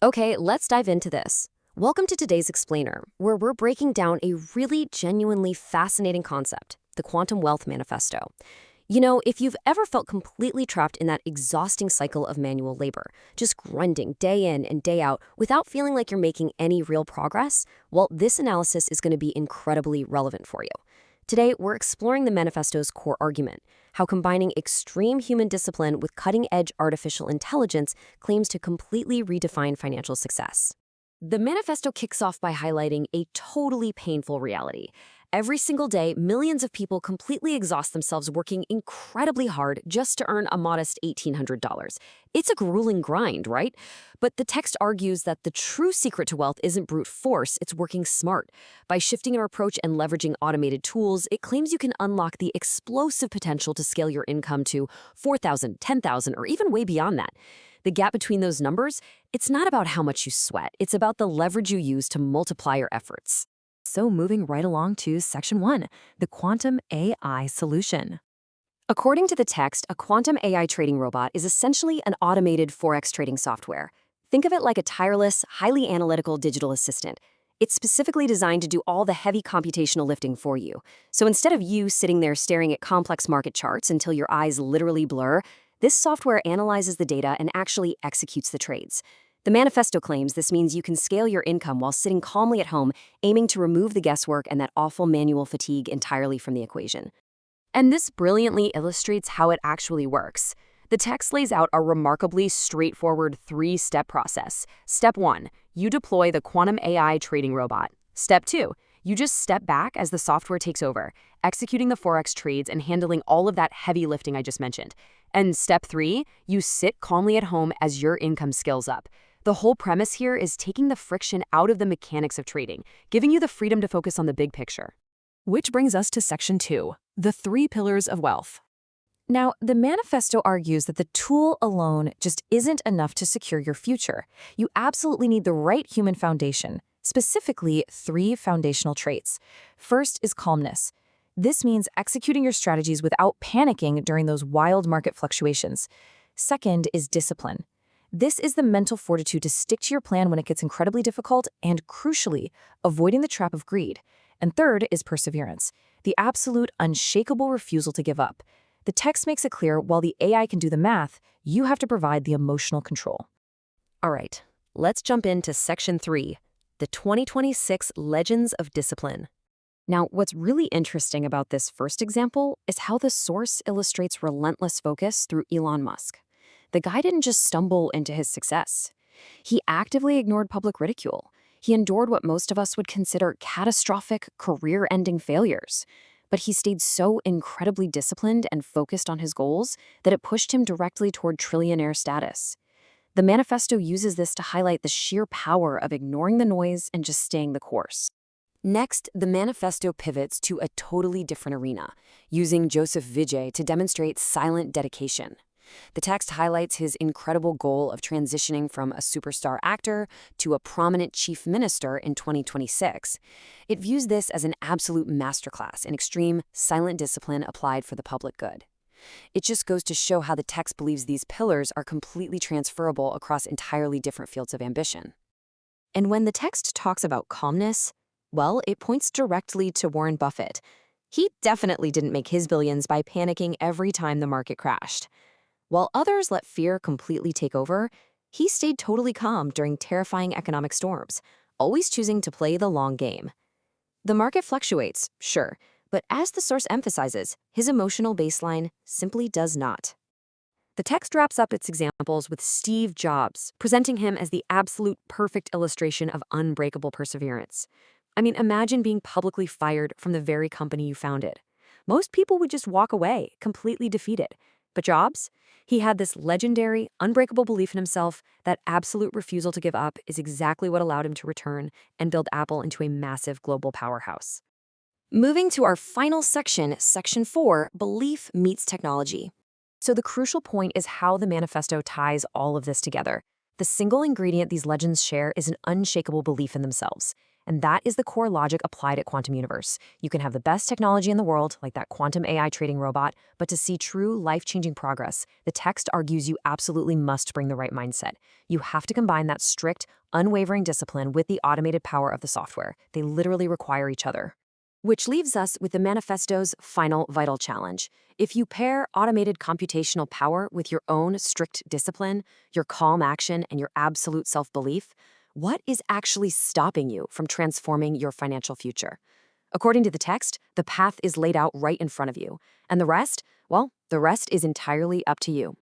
Okay, let's dive into this. Welcome to today's Explainer, where we're breaking down a really genuinely fascinating concept, the Quantum Wealth Manifesto. You know, if you've ever felt completely trapped in that exhausting cycle of manual labor, just grinding day in and day out without feeling like you're making any real progress, well, this analysis is going to be incredibly relevant for you. Today, we're exploring the manifesto's core argument, how combining extreme human discipline with cutting-edge artificial intelligence claims to completely redefine financial success. The manifesto kicks off by highlighting a totally painful reality. Every single day, millions of people completely exhaust themselves working incredibly hard just to earn a modest $1,800. It's a grueling grind, right? But the text argues that the true secret to wealth isn't brute force, it's working smart. By shifting your approach and leveraging automated tools, it claims you can unlock the explosive potential to scale your income to 4,000, 10,000, or even way beyond that. The gap between those numbers, it's not about how much you sweat, it's about the leverage you use to multiply your efforts. So moving right along to Section 1, the Quantum AI Solution. According to the text, a quantum AI trading robot is essentially an automated Forex trading software. Think of it like a tireless, highly analytical digital assistant. It's specifically designed to do all the heavy computational lifting for you. So instead of you sitting there staring at complex market charts until your eyes literally blur, this software analyzes the data and actually executes the trades. The manifesto claims this means you can scale your income while sitting calmly at home, aiming to remove the guesswork and that awful manual fatigue entirely from the equation. And this brilliantly illustrates how it actually works. The text lays out a remarkably straightforward three-step process. Step 1, you deploy the Quantum AI trading robot. Step 2, you just step back as the software takes over, executing the Forex trades and handling all of that heavy lifting I just mentioned. And Step 3, you sit calmly at home as your income scales up. The whole premise here is taking the friction out of the mechanics of trading, giving you the freedom to focus on the big picture. Which brings us to Section 2, the 3 pillars of wealth. Now, the manifesto argues that the tool alone just isn't enough to secure your future. You absolutely need the right human foundation, specifically 3 foundational traits. First is calmness. This means executing your strategies without panicking during those wild market fluctuations. Second is discipline. This is the mental fortitude to stick to your plan when it gets incredibly difficult and, crucially, avoiding the trap of greed. And third is perseverance, the absolute, unshakable refusal to give up. The text makes it clear while the AI can do the math, you have to provide the emotional control. All right, let's jump into Section 3, the 2026 Legends of Discipline. Now, what's really interesting about this first example is how the source illustrates relentless focus through Elon Musk. The guy didn't just stumble into his success. He actively ignored public ridicule. He endured what most of us would consider catastrophic, career-ending failures. But he stayed so incredibly disciplined and focused on his goals that it pushed him directly toward trillionaire status. The manifesto uses this to highlight the sheer power of ignoring the noise and just staying the course. Next, the manifesto pivots to a totally different arena, using Joseph Vijay to demonstrate silent dedication. The text highlights his incredible goal of transitioning from a superstar actor to a prominent chief minister in 2026. It views this as an absolute masterclass in extreme, silent discipline applied for the public good. It just goes to show how the text believes these pillars are completely transferable across entirely different fields of ambition. And when the text talks about calmness, well, it points directly to Warren Buffett. He definitely didn't make his billions by panicking every time the market crashed. While others let fear completely take over, he stayed totally calm during terrifying economic storms, always choosing to play the long game. The market fluctuates, sure, but as the source emphasizes, his emotional baseline simply does not. The text wraps up its examples with Steve Jobs, presenting him as the absolute perfect illustration of unbreakable perseverance. I mean, imagine being publicly fired from the very company you founded. Most people would just walk away, completely defeated. But Jobs? He had this legendary, unbreakable belief in himself that absolute refusal to give up is exactly what allowed him to return and build Apple into a massive global powerhouse. Moving to our final section, Section 4, Belief Meets Technology. So the crucial point is how the manifesto ties all of this together. The single ingredient these legends share is an unshakable belief in themselves. And that is the core logic applied at Quantum Universe. You can have the best technology in the world, like that quantum AI trading robot, but to see true life-changing progress, the text argues you absolutely must bring the right mindset. You have to combine that strict, unwavering discipline with the automated power of the software. They literally require each other. Which leaves us with the manifesto's final vital challenge. If you pair automated computational power with your own strict discipline, your calm action, and your absolute self-belief, what is actually stopping you from transforming your financial future? According to the text, the path is laid out right in front of you. And the rest, well, the rest is entirely up to you.